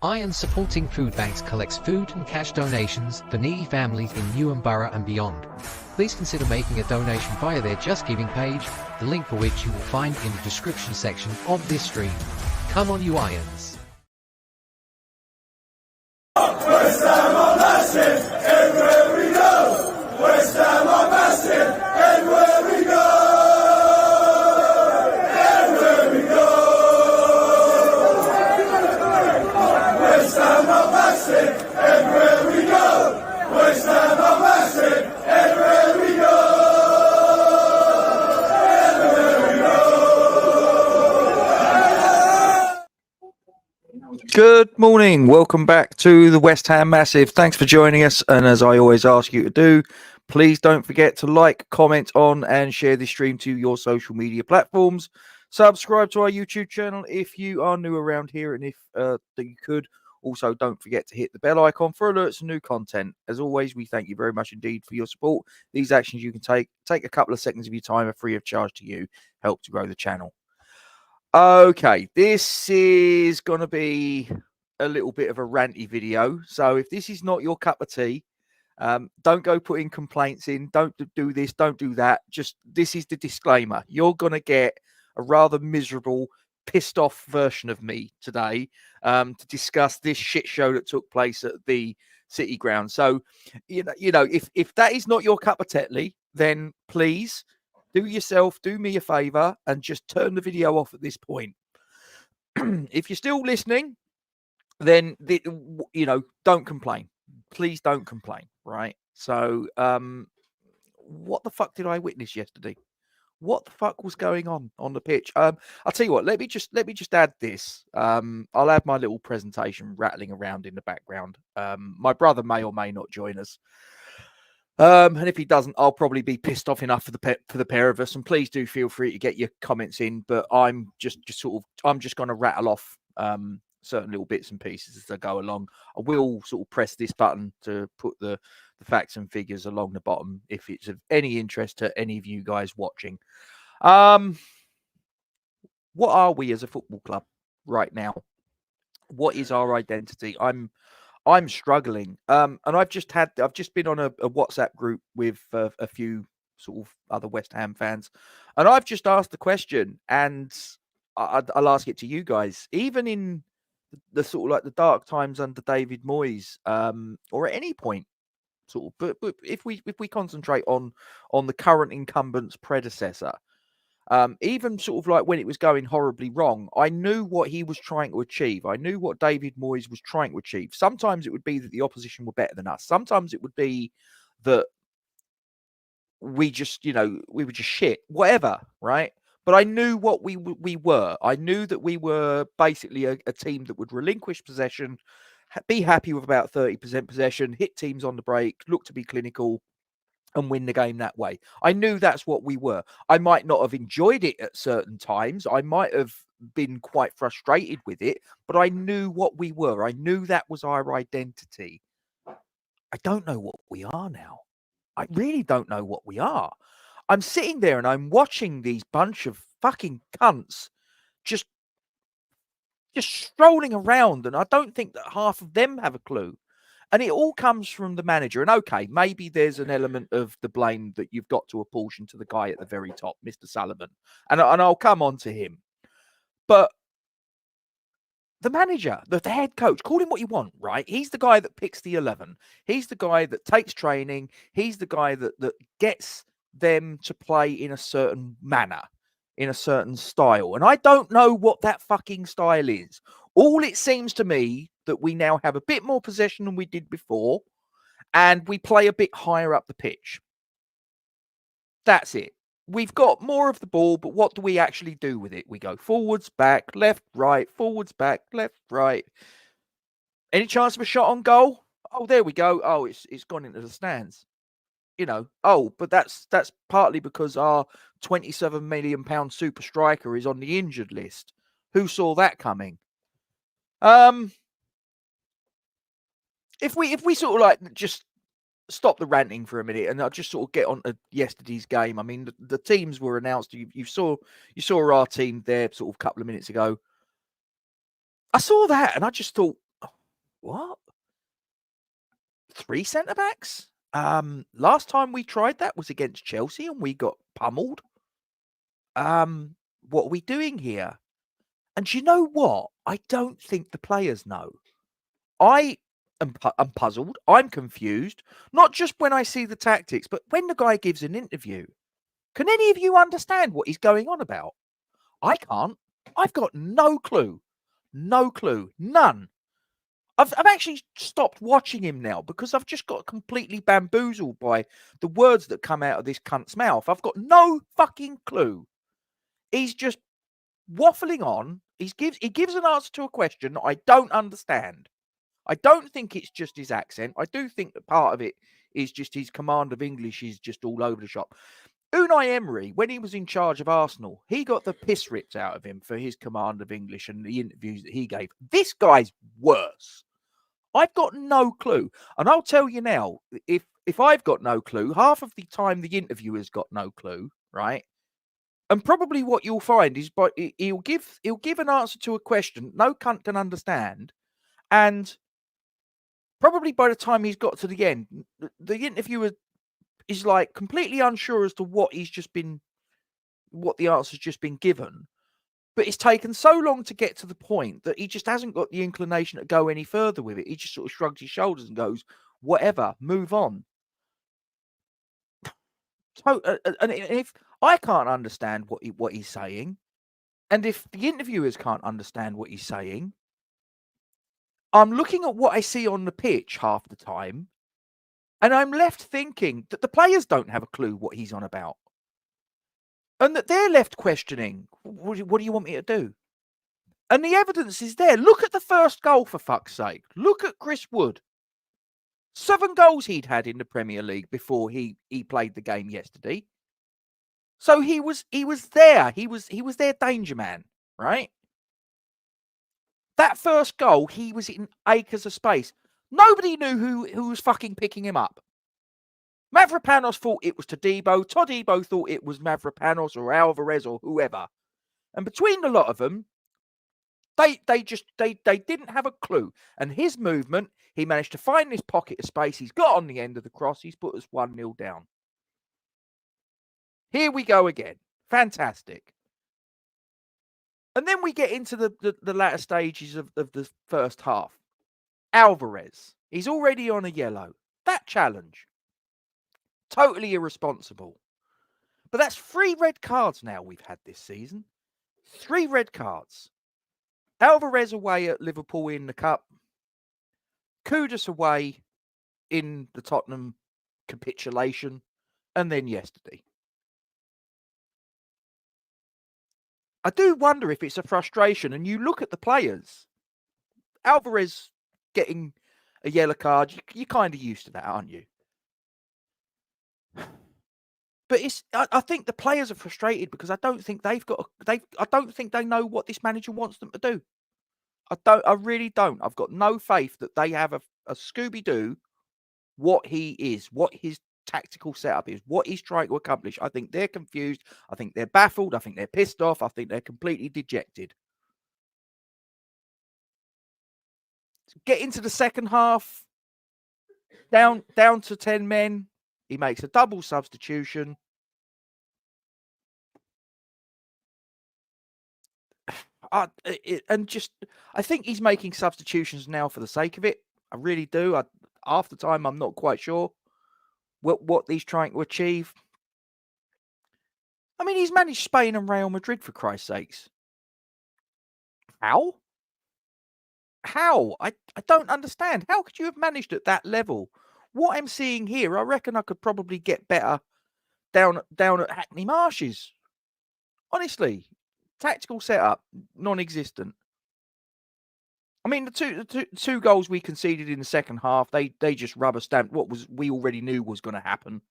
Iron Supporting Food Banks collects food and cash donations for needy families in Newham Borough and beyond. Please consider making a donation via their Just Giving page, the link for which you will find in the description section of this stream. Come on, you Irons! West Ham are massive, everywhere we go! West Ham are massive, everywhere we go! Everywhere we go! West Ham are massive, everywhere we go! West Ham are massive, everywhere we go! Good morning. Welcome back to the West Ham Massive. Thanks for joining us. And as I always ask you to do, please don't forget to like, comment on, and share this stream to your social media platforms. Subscribe to our YouTube channel if you are new around here, and if you could, also don't forget to hit the bell icon for alerts and new content. As always, we thank you very much indeed for your support. These actions you can take a couple of seconds of your time, are free of charge to you, help to grow the channel. Okay, this is going to be a little bit of a ranty video. So if this is not your cup of tea, don't go putting complaints in. Don't do this, don't do that. Just, this is the disclaimer. You're going to get a rather miserable, pissed off version of me today to discuss this shit show that took place at the City Ground. So, you know, if that is not your cup of Tetley, then please do me a favor and just turn the video off at this point. If you're still listening, then don't complain. Please don't complain, right? So what the fuck did I witness yesterday? What the fuck was going on the pitch? I'll tell you what, let me just add this. I'll have my little presentation rattling around in the background. My brother may or may not join us. And if he doesn't, I'll probably be pissed off enough for the pair of us. And please do feel free to get your comments in. But I'm just going to rattle off certain little bits and pieces as I go along. I will sort of press this button to put the facts and figures along the bottom if it's of any interest to any of you guys watching. What are we as a football club right now? What is our identity? I'm struggling. And I've just been on a WhatsApp group with a few sort of other West Ham fans. And I've just asked the question, and I'll ask it to you guys. Even in the sort of like the dark times under David Moyes, or at any point, sort of, but if we concentrate on the current incumbent's predecessor, even sort of like when it was going horribly wrong, I knew what he was trying to achieve. I knew what David Moyes was trying to achieve. Sometimes it would be that the opposition were better than us. Sometimes it would be that we were just shit, whatever, right? But I knew what we were. I knew that we were basically a team that would relinquish possession, be happy with about 30% possession, hit teams on the break, look to be clinical, and win the game that way. I knew that's what we were. I might not have enjoyed it at certain times. I might have been quite frustrated with it, but I knew what we were. I knew that was our identity. I don't know what we are now. I really don't know what we are. I'm sitting there and I'm watching these bunch of fucking cunts just strolling around, and I don't think that half of them have a clue. And it all comes from the manager. And okay, maybe there's an element of the blame that you've got to apportion to the guy at the very top, Mr. Sullivan. And I'll come on to him. But the manager, the head coach, call him what you want, right? He's the guy that picks the 11. He's the guy that takes training. He's the guy that gets them to play in a certain manner, in a certain style. And I don't know what that fucking style is. All it seems to me that we now have a bit more possession than we did before, and we play a bit higher up the pitch. That's it. We've got more of the ball, but what do we actually do with it? We go forwards, back, left, right, forwards, back, left, right. Any chance of a shot on goal? Oh, there we go. Oh, it's gone into the stands. But that's partly because our £27 million super striker is on the injured list. Who saw that coming? If we sort of like just stop the ranting for a minute, and I'll just sort of get on to yesterday's game. I mean, the teams were announced. You saw our team there sort of a couple of minutes ago. I saw that and I just thought, what? 3 centre-backs? Last time we tried that was against Chelsea and we got pummeled. What are we doing here? And you know what? I don't think the players know. I'm puzzled. I'm confused. Not just when I see the tactics, but when the guy gives an interview. Can any of you understand what he's going on about? I can't. I've got no clue. No clue. None. I've actually stopped watching him now because I've just got completely bamboozled by the words that come out of this cunt's mouth. I've got no fucking clue. He's just waffling on. He gives an answer to a question that I don't understand. I don't think it's just his accent. I do think that part of it is just his command of English is just all over the shop. Unai Emery, when he was in charge of Arsenal, he got the piss ripped out of him for his command of English and the interviews that he gave. This guy's worse. I've got no clue. And I'll tell you now, if I've got no clue, half of the time the interviewer's got no clue, right? And probably what you'll find is he'll give an answer to a question no cunt can understand. And probably by the time he's got to the end, the interviewer is like completely unsure as to what the answer's just been given. But it's taken so long to get to the point that he just hasn't got the inclination to go any further with it. He just sort of shrugs his shoulders and goes, whatever, move on. So, and if I can't understand what he's saying, and if the interviewers can't understand what he's saying, I'm looking at what I see on the pitch half the time, and I'm left thinking that the players don't have a clue what he's on about. And that they're left questioning, what do you want me to do? And the evidence is there. Look at the first goal, for fuck's sake. Look at Chris Wood. 7 goals he'd had in the Premier League before he played the game yesterday. So he was there. He was their danger man, right? That first goal, he was in acres of space. Nobody knew who was fucking picking him up. Mavropanos thought it was Todibo. Todibo thought it was Mavropanos or Alvarez or whoever. And between the lot of them, they didn't have a clue. And his movement, he managed to find this pocket of space. He's got on the end of the cross. He's put us 1-0 down. Here we go again. Fantastic. And then we get into the latter stages of the first half. Alvarez. He's already on a yellow. That challenge. Totally irresponsible. But that's 3 red cards now we've had this season. 3 red cards. Alvarez away at Liverpool in the Cup. Kudus away in the Tottenham capitulation. And then yesterday. I do wonder if it's a frustration. And you look at the players. Alvarez getting a yellow card. You're kind of used to that, aren't you? But I think the players are frustrated because I don't think I don't think they know what this manager wants them to do. I really don't. I've got no faith that they have a Scooby-Doo what he is, what his tactical setup is, what he's trying to accomplish. I think they're confused. I think they're baffled. I think they're pissed off. I think they're completely dejected. Get into the second half, down to 10 men. He makes a double substitution. I think he's making substitutions now for the sake of it. I really do. Half the time, I'm not quite sure what he's trying to achieve. I mean, he's managed Spain and Real Madrid, for Christ's sakes. How? I don't understand. How could you have managed at that level? What I'm seeing here, I reckon I could probably get better down at Hackney Marshes. Honestly, tactical setup, non-existent. I mean, the two goals we conceded in the second half, they just rubber stamped what we already knew was going to happen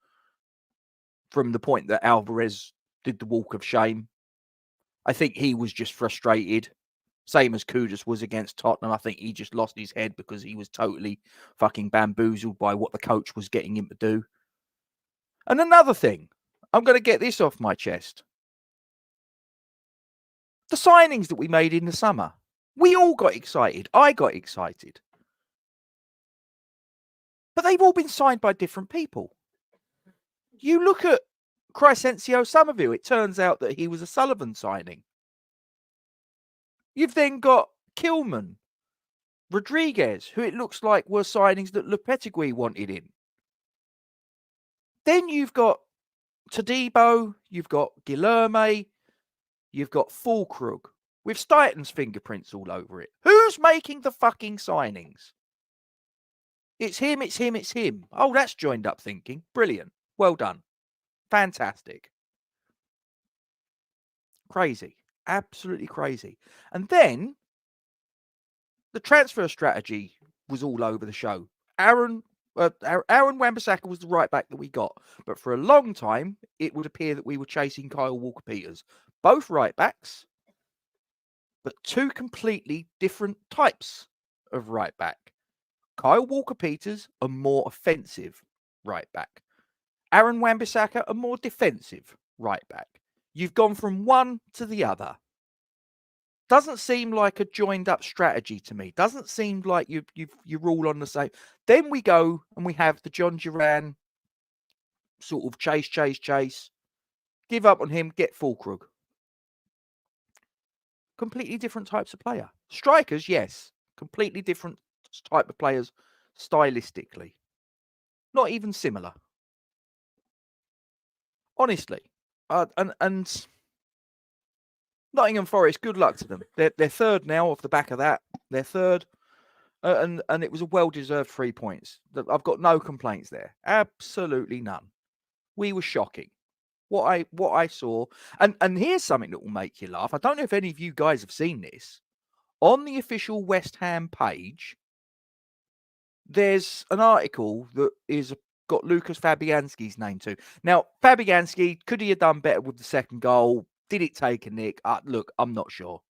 from the point that Alvarez did the walk of shame. I think he was just frustrated. Same as Kudus was against Tottenham. I think he just lost his head because he was totally fucking bamboozled by what the coach was getting him to do. And another thing, I'm going to get this off my chest. The signings that we made in the summer, we all got excited. I got excited. But they've all been signed by different people. You look at Crescencio Somerville, it turns out that he was a Sullivan signing. You've then got Kilman, Rodriguez, who it looks like were signings that Lopetegui wanted in. Then you've got Todibo, you've got Guilherme, you've got Fulkrug, with Stuyton's fingerprints all over it. Who's making the fucking signings? It's him, it's him, it's him. Oh, that's joined up thinking. Brilliant. Well done. Fantastic. Crazy. Absolutely crazy. And then the transfer strategy was all over the show. Aaron Wan-Bissaka was the right back that we got. But for a long time, it would appear that we were chasing Kyle Walker-Peters. Both right backs, but two completely different types of right back. Kyle Walker-Peters, a more offensive right back. Aaron Wan-Bissaka, a more defensive right back. You've gone from one to the other. Doesn't seem like a joined up strategy to me. Doesn't seem like you're all on the same. Then we go and we have the John Duran sort of chase. Give up on him, get Fulkrug. Completely different types of player. Strikers, yes. Completely different type of players stylistically. Not even similar. Honestly. And Nottingham Forest, good luck to them. They're third now off the back of that. They're third. And it was a well-deserved 3 points. I've got no complaints there. Absolutely none. We were shocking. What I saw. And here's something that will make you laugh. I don't know if any of you guys have seen this. On the official West Ham page, there's an article that is got Lucas Fabianski's name to. Now, Fabianski, could he have done better with the second goal? Did it take a nick? Look, I'm not sure.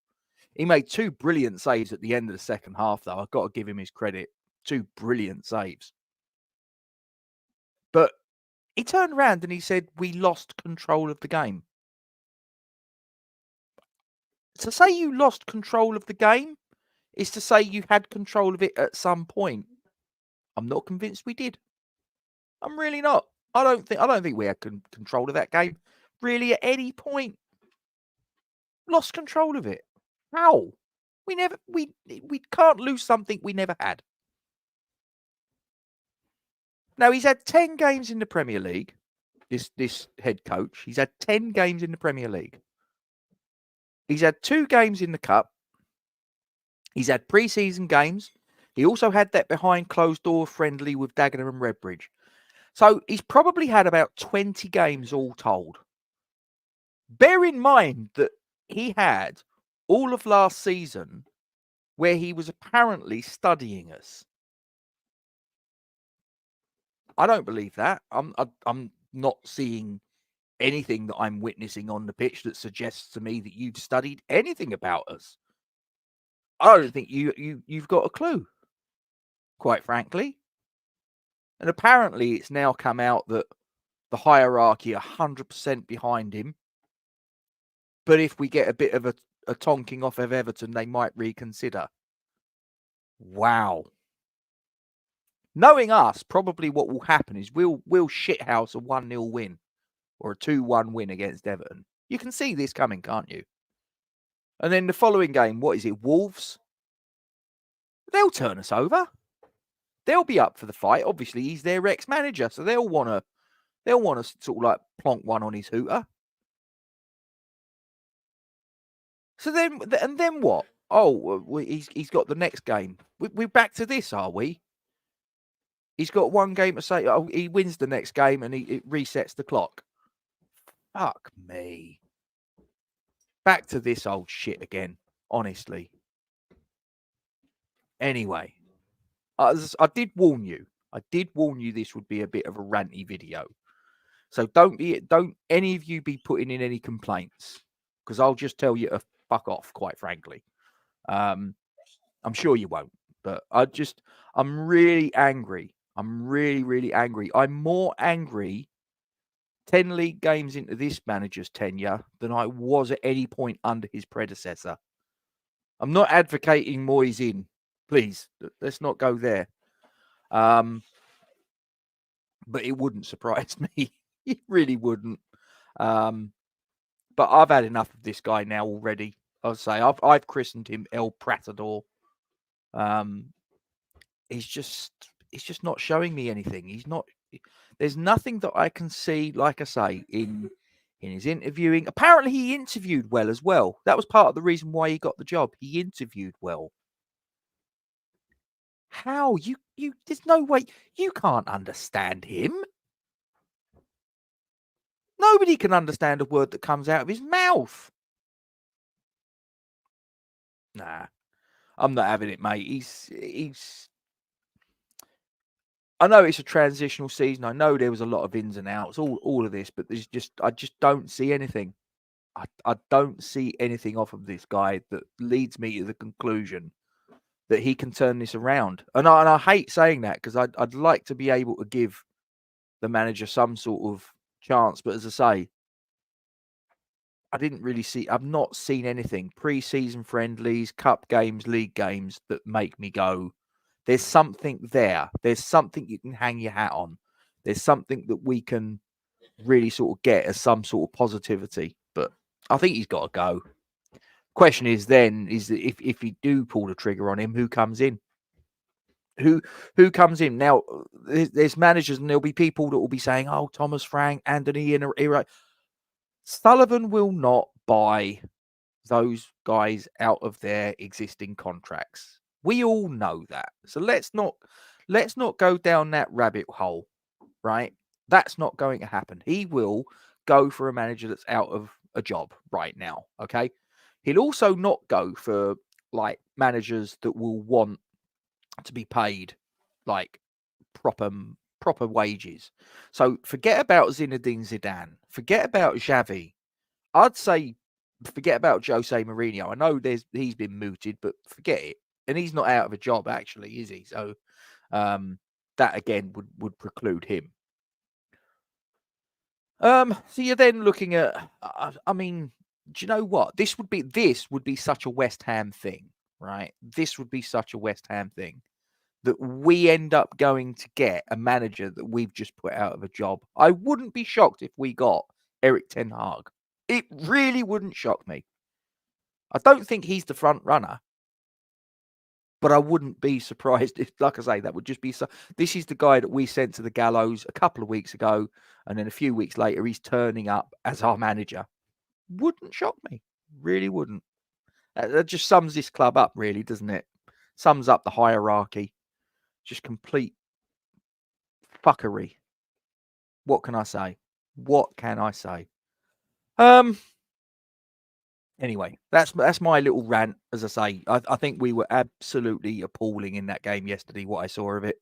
He made two brilliant saves at the end of the second half, though. I've got to give him his credit. Two brilliant saves. But he turned around and he said, we lost control of the game. To say you lost control of the game is to say you had control of it at some point. I'm not convinced we did. I'm really not. I don't think we had control of that game really at any point. Lost control of it. How? We can't lose something we never had. Now, he's had 10 games in the Premier League, this head coach. He's had 10 games in the Premier League. He's had 2 games in the Cup. He's had pre-season games. He also had that behind closed door friendly with Dagenham and Redbridge. So he's probably had about 20 games all told. Bear in mind that he had all of last season where he was apparently studying us. I don't believe that. I'm not seeing anything that I'm witnessing on the pitch that suggests to me that you've studied anything about us. I don't think you've got a clue, quite frankly. And apparently it's now come out that the hierarchy are 100% behind him. But if we get a bit of a tonking off of Everton, they might reconsider. Wow. Knowing us, probably what will happen is we'll shithouse a 1-0 win or a 2-1 win against Everton. You can see this coming, can't you? And then the following game, what is it? Wolves? They'll turn us over. They'll be up for the fight. Obviously, he's their ex-manager, so they'll want to sort of like plonk one on his hooter. So then what? Oh, he's got the next game. We're back to this, are we? He's got one game to say. Oh, he wins the next game and it resets the clock. Fuck me. Back to this old shit again, honestly. Anyway, I did warn you. I did warn you this would be a bit of a ranty video. So don't any of you be putting in any complaints, because I'll just tell you to fuck off, quite frankly. I'm sure you won't, but I'm really angry. I'm really, really angry. I'm more angry 10 league games into this manager's tenure than I was at any point under his predecessor. I'm not advocating Moyes in. Please, let's not go there. but it wouldn't surprise me. It really wouldn't. But I've had enough of this guy now already. I'll say I've christened him El Pratador. He's just not showing me anything. He's not. There's nothing that I can see. Like I say, in his interviewing, apparently he interviewed well as well. That was part of the reason why he got the job. He interviewed well. How you? There's no way you can't understand him. Nobody can understand a word that comes out of his mouth. Nah, I'm not having it, mate. He's. I know it's a transitional season. I know there was a lot of ins and outs, all of this, but I just don't see anything. I don't see anything off of this guy that leads me to the conclusion that he can turn this around. And I hate saying that because I'd like to be able to give the manager some sort of chance, but as I say, I've not seen anything pre-season friendlies, cup games, league games that make me go, there's something there. There's something you can hang your hat on. There's something that we can really sort of get as some sort of positivity. But I think he's got to go. Question is then, is that if you do pull the trigger on him, who comes in? Who comes in? Now, there's managers and there'll be people that will be saying, oh, Thomas Frank, Anthony, and Sullivan will not buy those guys out of their existing contracts. We all know that. So let's not go down that rabbit hole, right? That's not going to happen. He will go for a manager that's out of a job right now, okay? He'll also not go for like managers that will want to be paid like proper wages. So forget about Zinedine Zidane. Forget about Xavi. I'd say forget about Jose Mourinho. I know he's been mooted, but forget it. And he's not out of a job, actually, is he? So that again would preclude him. So you're then looking at. I mean, do you know what? This would be such a West Ham thing, right? This would be such a West Ham thing that we end up going to get a manager that we've just put out of a job. I wouldn't be shocked if we got Erik ten Hag. It really wouldn't shock me. I don't think he's the front runner, but I wouldn't be surprised if, like I say, that would just be so. This is the guy that we sent to the gallows a couple of weeks ago, and then a few weeks later, he's turning up as our manager. Wouldn't shock me. Really wouldn't. That just sums this club up, really, doesn't it? Sums up the hierarchy. Just complete fuckery. What can I say? What can I say? Anyway, that's my little rant. As I say, I think we were absolutely appalling in that game yesterday. What I saw of it,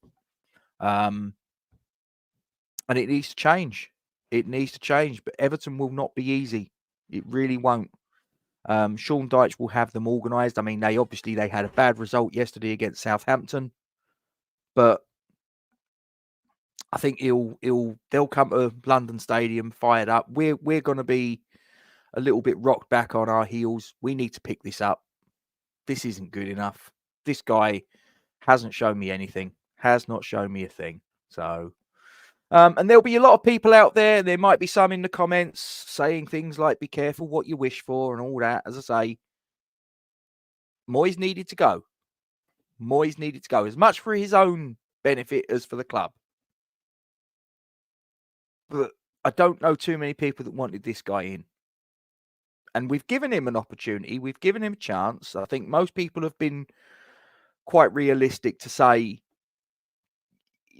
and it needs to change. It needs to change. But Everton will not be easy. It really won't. Sean Dyche will have them organised. I mean, they had a bad result yesterday against Southampton, but I think they'll come to London Stadium fired up. We're going to be a little bit rocked back on our heels. We need to pick this up. This isn't good enough. This guy hasn't shown me anything. Has not shown me a thing. So, and there'll be a lot of people out there. There might be some in the comments saying things like, be careful what you wish for and all that. As I say, Moyes needed to go. Moyes needed to go. As much for his own benefit as for the club. But I don't know too many people that wanted this guy in. And we've given him an opportunity. We've given him a chance. I think most people have been quite realistic to say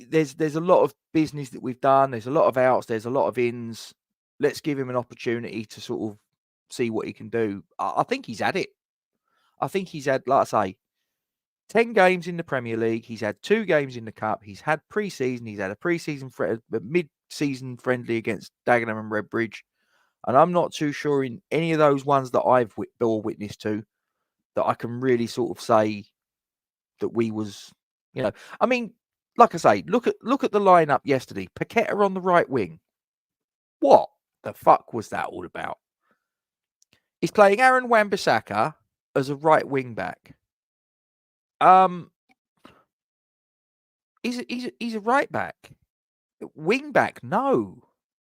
there's a lot of business that we've done. There's a lot of outs. There's a lot of ins. Let's give him an opportunity to sort of see what he can do. I think he's had it. I think he's had, like I say, 10 games in the Premier League. He's had 2 games in the Cup. He's had pre-season. He's had a mid-season friendly against Dagenham and Redbridge. And I'm not too sure in any of those ones that I've bore witness to that I can really sort of say that we was, I mean, like I say, look at the lineup yesterday. Paqueta on the right wing. What the fuck was that all about? He's playing Aaron Wan-Bissaka as a right wing back. He's a right back. Wing back, no.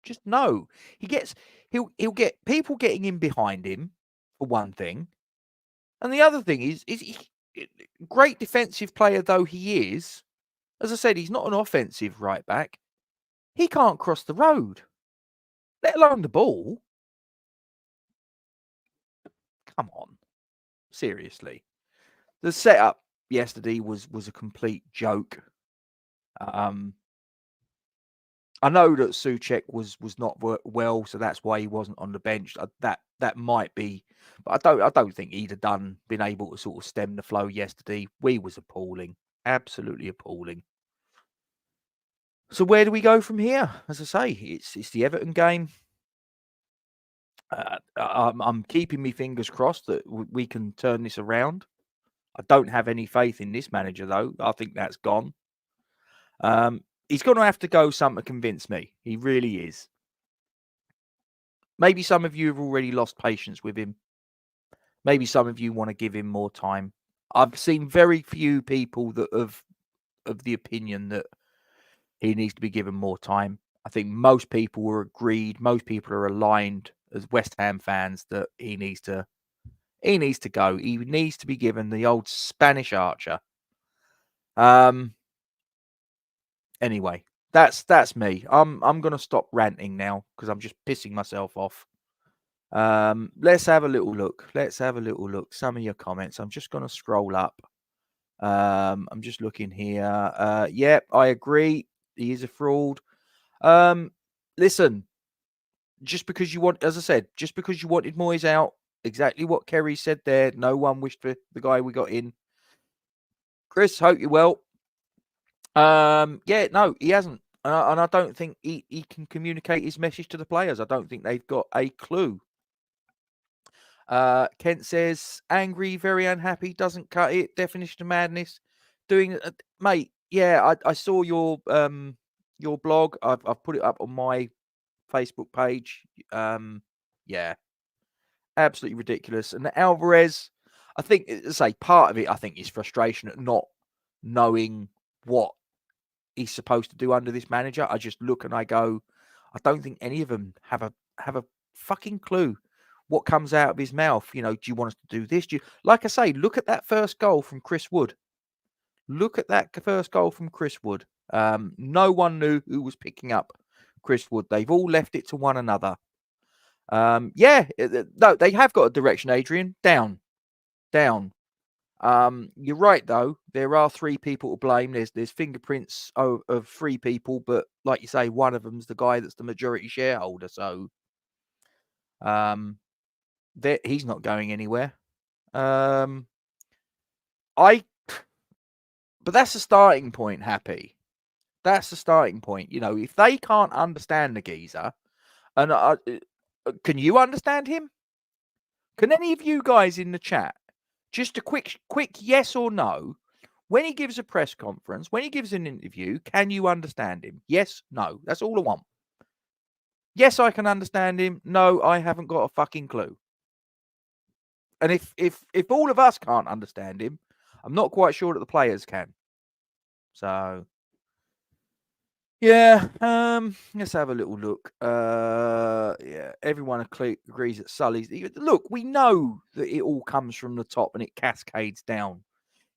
Just no. He'll get people getting in behind him, for one thing. And the other thing is great defensive player though he is, as I said, he's not an offensive right back. He can't cross the road, let alone the ball. Come on. Seriously. The setup yesterday was a complete joke. I know that Souček was not well, so that's why he wasn't on the bench. That might be, but I don't think he'd have been able to sort of stem the flow yesterday. We was appalling, absolutely appalling. So where do we go from here? As I say, it's the Everton game. I'm keeping my fingers crossed that we can turn this around. I don't have any faith in this manager though. I think that's gone. He's going to have to go something to convince me. He really is. Maybe some of you have already lost patience with him. Maybe some of you want to give him more time. I've seen very few people that of the opinion that he needs to be given more time. I think most people are agreed. Most people are aligned as West Ham fans that he needs to go. He needs to be given the old Spanish Archer. Anyway, that's me. I'm going to stop ranting now because I'm just pissing myself off. Let's have a little look. Some of your comments. I'm just going to scroll up. I'm just looking here. Yep, I agree. He is a fraud. Listen, just because you want, as I said, just because you wanted Moyes out, exactly what Kerry said there. No one wished for the guy we got in. Chris, hope you're well. Yeah, no, he hasn't. And I don't think he can communicate his message to the players. I don't think they've got a clue. Kent says, angry, very unhappy, doesn't cut it. Definition of madness. Doing, mate, yeah, I saw your blog. I've put it up on my Facebook page. Yeah, absolutely ridiculous. And Alvarez, I think, say, part of it, I think, is frustration at not knowing what he's supposed to do under this manager. I just look and I go, I don't think any of them have a fucking clue what comes out of his mouth. You know, do you want us to do this? Like I say, look at that first goal from Chris Wood. No one knew who was picking up Chris Wood. They've all left it to one another. Yeah, no, they have got a direction, Adrian. Down. You're right, though. There are 3 people to blame. There's fingerprints of 3 people, but like you say, one of them's the guy that's the majority shareholder. So, he's not going anywhere. But that's the starting point, Happy. That's the starting point. You know, if they can't understand the geezer, and can you understand him? Can any of you guys in the chat, just a quick yes or no, when he gives a press conference, when he gives an interview, can you understand him? Yes, no. That's all I want. Yes, I can understand him. No, I haven't got a fucking clue. And if all of us can't understand him, I'm not quite sure that the players can. So, yeah, let's have a little look. Yeah, everyone agrees that Sully's. Look, we know that it all comes from the top and it cascades down.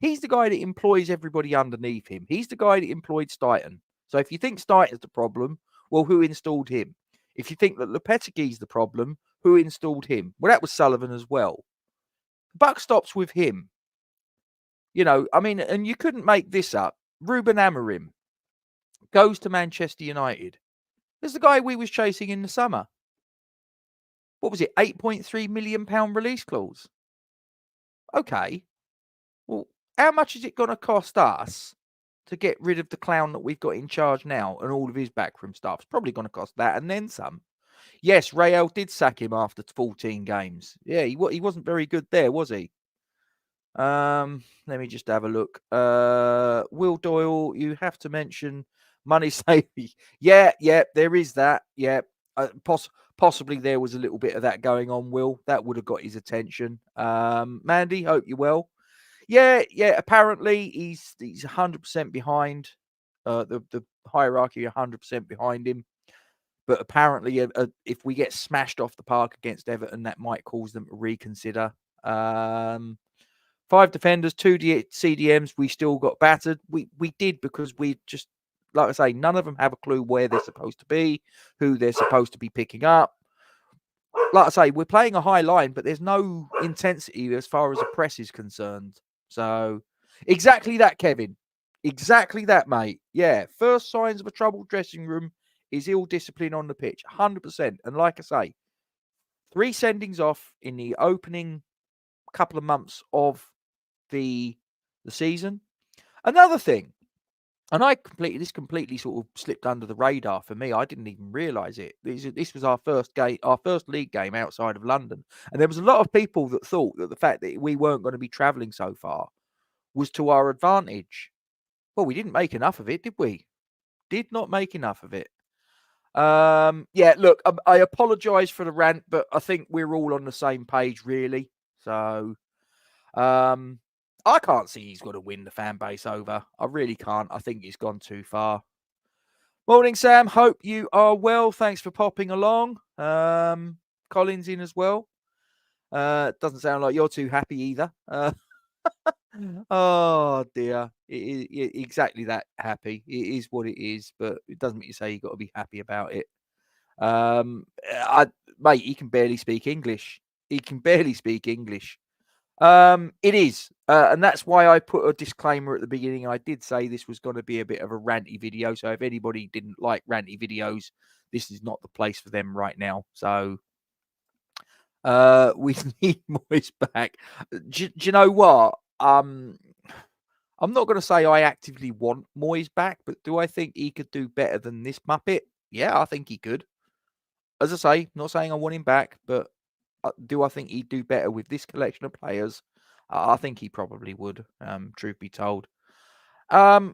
He's the guy that employs everybody underneath him. He's the guy that employed Stuyton. So if you think Stuyton's the problem, well, who installed him? If you think that Lopetegui's the problem, who installed him? Well, that was Sullivan as well. Buck stops with him. You know, I mean, and you couldn't make this up. Ruben Amorim goes to Manchester United. There's the guy we was chasing in the summer. What was it? £8.3 million release clause. Okay. Well, how much is it going to cost us to get rid of the clown that we've got in charge now and all of his backroom staff? It's probably going to cost that and then some. Yes, Real did sack him after 14 games. Yeah, he wasn't very good there, was he? Let me just have a look. Will Doyle, you have to mention money saving. Yeah, there is that. Yeah, possibly there was a little bit of that going on, Will. That would have got his attention. Mandy, hope you're well. Yeah, apparently he's 100% behind the hierarchy 100% behind him. But apparently, if we get smashed off the park against Everton, that might cause them to reconsider. 5 defenders, 2 CDMs. We still got battered. We did because we just, like I say, none of them have a clue where they're supposed to be, who they're supposed to be picking up. Like I say, we're playing a high line, but there's no intensity as far as a press is concerned. So exactly that, Kevin. Exactly that, mate. Yeah. First signs of a troubled dressing room is ill discipline on the pitch. 100%. And like I say, 3 sendings off in the opening couple of months of the season. Another thing, and this completely sort of slipped under the radar for me. I didn't even realise it. This was our first league game outside of London, and there was a lot of people that thought that the fact that we weren't going to be travelling so far was to our advantage. Well, we didn't make enough of it, did we? Did not make enough of it. Yeah, look, I apologise for the rant, but I think we're all on the same page, really. So, I can't see he's got to win the fan base over. I really can't. I think he's gone too far. Morning, Sam. Hope you are well. Thanks for popping along. Colin's in as well. Doesn't sound like you're too happy either. Oh dear, it is exactly that happy. It is what it is, but it doesn't mean you say you've got to be happy about it. Mate, he can barely speak English. It is, and that's why I put a disclaimer at the beginning. I did say this was going to be a bit of a ranty video, so if anybody didn't like ranty videos, this is not the place for them right now. So we need Moyes back. Do you know what? I'm not going to say I actively want Moyes back, but do I think he could do better than this Muppet? Yeah, I think he could. As I say, not saying I want him back, but do I think he'd do better with this collection of players? I think he probably would, truth be told. Do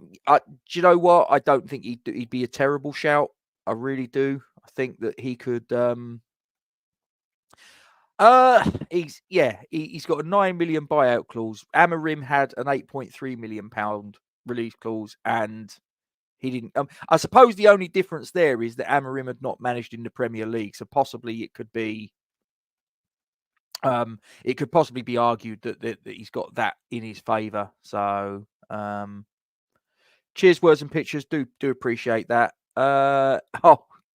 you know what? I don't think he'd be a terrible shout. I really do. I think that he could... he's got a 9 million buyout clause. Amorim had an 8.3 million pound release clause, and he didn't. I suppose the only difference there is that Amorim had not managed in the Premier League, so possibly it could be. It could possibly be argued that he's got that in his favour. So, cheers, words and pictures. Do appreciate that. Oh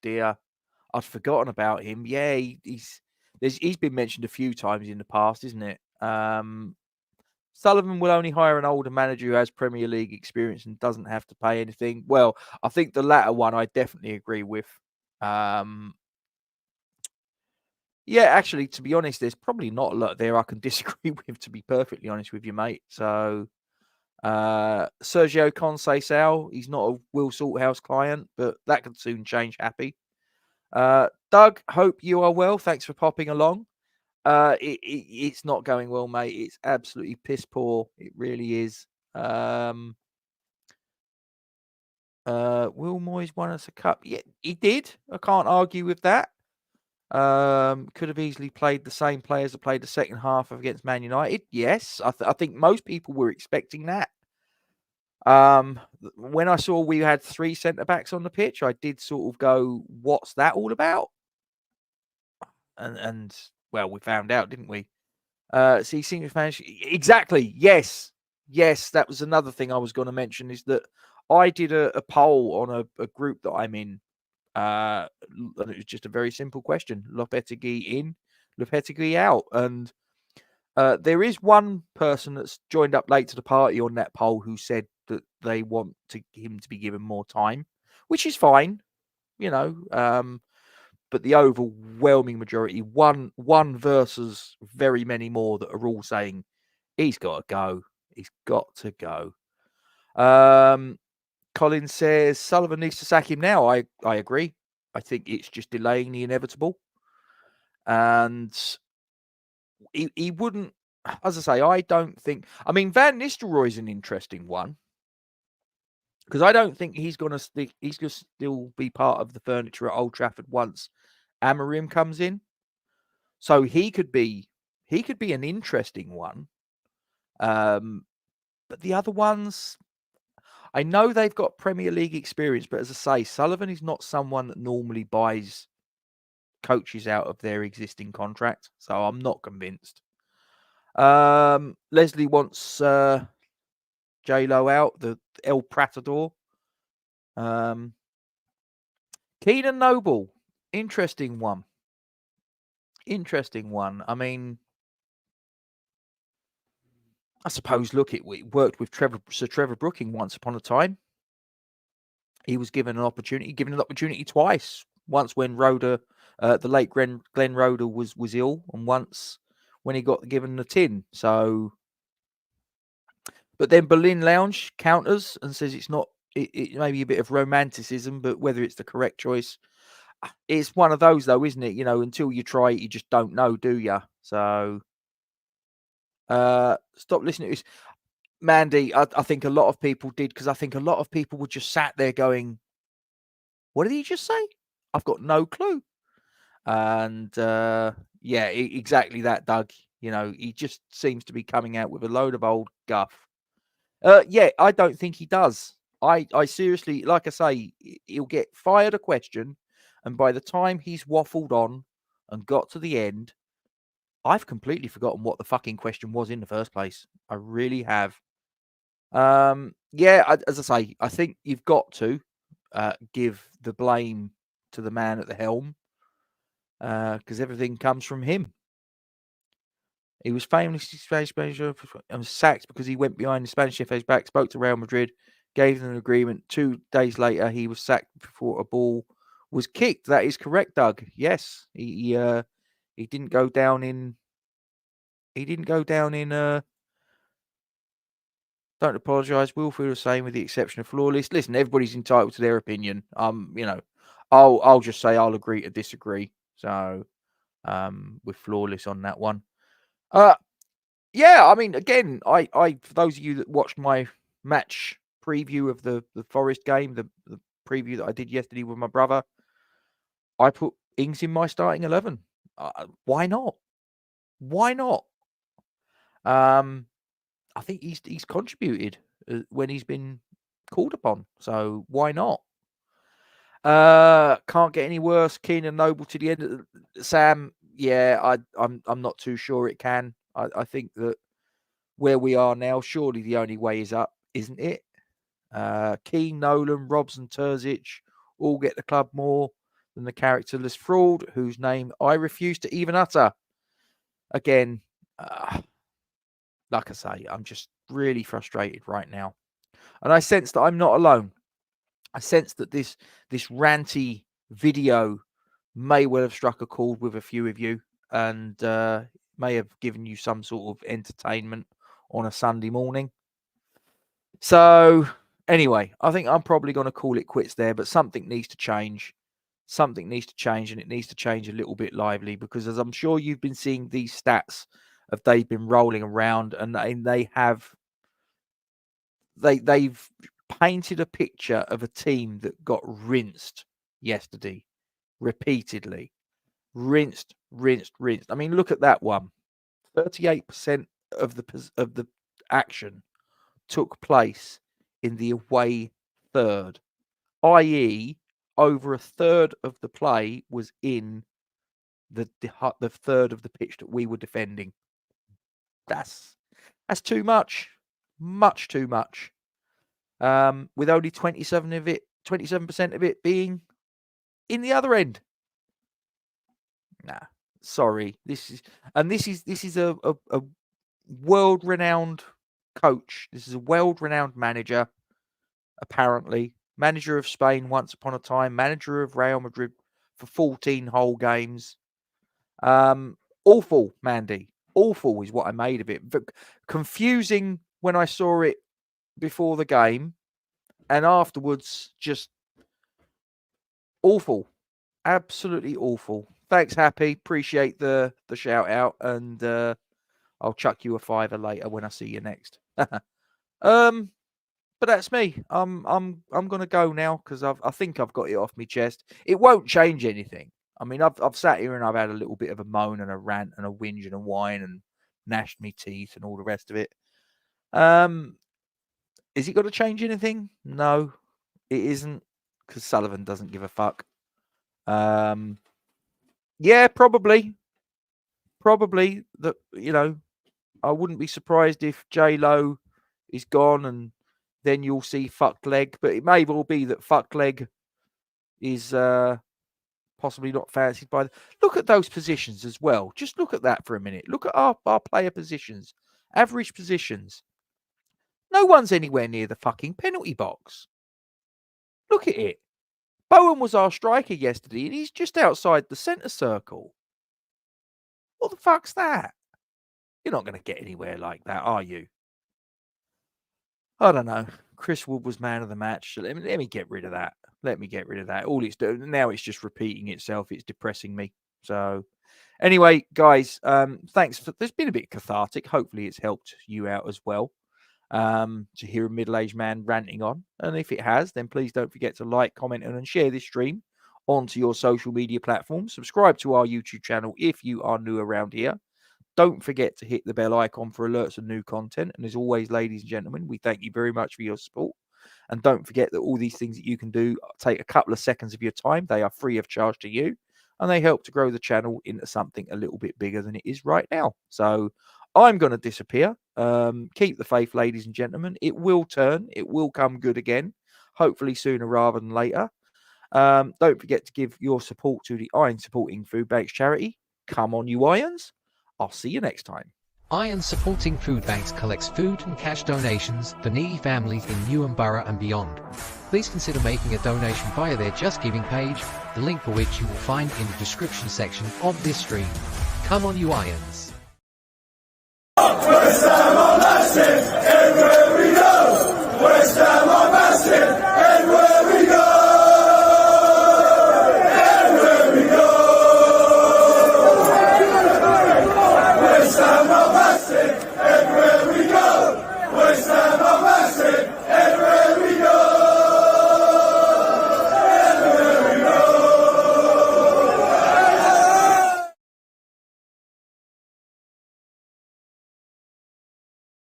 dear, I'd forgotten about him. Yeah, he's been mentioned a few times in the past, isn't it? Sullivan will only hire an older manager who has Premier League experience and doesn't have to pay anything. Well, I think the latter one I definitely agree with. Yeah, actually, to be honest, there's probably not a lot there I can disagree with, to be perfectly honest with you, mate. So, Sergio Conceição, he's not a Will Salthouse client, but that could soon change, happy. Doug, hope you are well. Thanks for popping along. It's not going well, mate. It's absolutely piss poor. It really is. Will Moyes won us a cup? Yeah, he did. I can't argue with that. Could have easily played the same players that played the second half against Man United. Yes, I think most people were expecting that. When I saw we had 3 centre-backs on the pitch, I did sort of go, what's that all about? And well, we found out, didn't we? See, senior fans, exactly. Yes, that was another thing I was going to mention, is that I did a poll on a group that I'm in. And it was just a very simple question: Lopetegui in, Lopetegui out. And there is one person that's joined up late to the party on that poll who said that they want him to be given more time, which is fine, you know. But the overwhelming majority, one versus very many more, that are all saying he's got to go. He's got to go. Colin says Sullivan needs to sack him now. I agree. I think it's just delaying the inevitable. And he wouldn't, as I say, I don't think... I mean, Van Nistelrooy's an interesting one, because I don't think he's going to still be part of the furniture at Old Trafford once Amorim comes in. So he could be an interesting one. But the other ones, I know they've got Premier League experience, but as I say, Sullivan is not someone that normally buys coaches out of their existing contract, so I'm not convinced. Leslie wants J-Lo out, the El Pratador. Keenan Noble, interesting one. I mean, I suppose, look, it worked with Sir Trevor Brooking once upon a time. He was given an opportunity twice. Once when Roder, the late Glenn Roder was ill, and once when he got given the tin. So, but then Berlin Lounge counters and says it's not. It may be a bit of romanticism, but whether it's the correct choice, it's one of those though, isn't it? You know, until you try it, you just don't know, do you? So, stop listening to this. Mandy, I think a lot of people did, because I think a lot of people were just sat there going, what did he just say? I've got no clue. And yeah, exactly that, Doug. You know, he just seems to be coming out with a load of old guff. Yeah, I don't think he does. I seriously, like I say, he'll get fired a question, and by the time he's waffled on and got to the end, I've completely forgotten what the fucking question was in the first place. I really have. Yeah, as I say, I think you've got to give the blame to the man at the helm, because everything comes from him. He was famously Spanish manager and sacked because he went behind the Spanish FA's back, spoke to Real Madrid, gave them an agreement. 2 days later, he was sacked before a ball was kicked. That is correct, Doug. Yes, he didn't go down in. He didn't go down in. Don't apologise. We'll feel the same, with the exception of Flawless. Listen, everybody's entitled to their opinion. You know, I'll just say I'll agree to disagree. So, with Flawless on that one. Yeah, I mean, again, I for those of you that watched my match preview of the Forest game, the preview that I did yesterday with my brother, I put Ings in my starting 11. Why not? Why not? I think he's contributed when he's been called upon, so why not? Can't get any worse. Keenan Noble to the end of Sam. Yeah, I'm not too sure it can. I think that where we are now, surely the only way is up, isn't it? Keane, Nolan, Robson, Terzic all get the club more than the characterless fraud whose name I refuse to even utter. Again, like I say, I'm just really frustrated right now. And I sense that I'm not alone. I sense that this ranty video may well have struck a chord with a few of you, and may have given you some sort of entertainment on a Sunday morning. So anyway, I think I'm probably going to call it quits there, but something needs to change. Something needs to change, and it needs to change a little bit lively, because as I'm sure you've been seeing these stats of they've been rolling around, and they've painted a picture of a team that got rinsed yesterday repeatedly. Rinsed. I mean, look at that one. 38% of the action took place in the away third, i.e., over a third of the play was in the third of the pitch that we were defending. That's too much, much too much. With only 27% of it being in the other end. Nah, sorry. This is a world-renowned coach. This is a world-renowned manager, apparently. Manager of Spain once upon a time. Manager of Real Madrid for 14 whole games. Awful, Mandy. Awful is what I made of it. But confusing when I saw it before the game, and afterwards just awful. Absolutely awful. Thanks, Happy. Appreciate the shout out, and I'll chuck you a $5 later when I see you next. But that's me. I'm gonna go now, because I think I've got it off my chest. It won't change anything. I mean, I've sat here and I've had a little bit of a moan and a rant and a whinge and a whine and gnashed me teeth and all the rest of it. Is it going to change anything? No, it isn't, because Sullivan doesn't give a fuck. Yeah, probably that, I wouldn't be surprised if J-Lo is gone and then you'll see fucked leg, but it may well be that fucked leg is possibly not fancied by look at those positions as well. Just look at that for a minute. Look at our player positions, average positions. No one's anywhere near the fucking penalty box. Look at it. Bowen was our striker yesterday and he's just outside the centre circle. What the fuck's that? You're not going to get anywhere like that, are you? I don't know. Chris Wood was man of the match. So let me get rid of that. Let me get rid of that. All it's doing now, it's just repeating itself. It's depressing me. So anyway, guys, thanks for. There's been a bit cathartic. Hopefully, it's helped you out as well. To hear a middle-aged man ranting on, and if it has, then please don't forget to like, comment, and share this stream onto your social media platforms. Subscribe to our YouTube channel if you are new around here. Don't forget to hit the bell icon for alerts of new content. And as always, ladies and gentlemen, we thank you very much for your support. And don't forget that all these things that you can do take a couple of seconds of your time. They are free of charge to you, and they help to grow the channel into something a little bit bigger than it is right now. So I'm going to disappear. Keep the faith, ladies and gentlemen. It will turn. It will come good again, hopefully sooner rather than later. Don't forget to give your support to the Iron Supporting Food Banks charity. Come on, you Irons. I'll see you next time. Iron Supporting Food Banks collects food and cash donations for needy families in Newham Borough and beyond. Please consider making a donation via their Just Giving page, the link for which you will find in the description section of this stream. Come on, you Irons.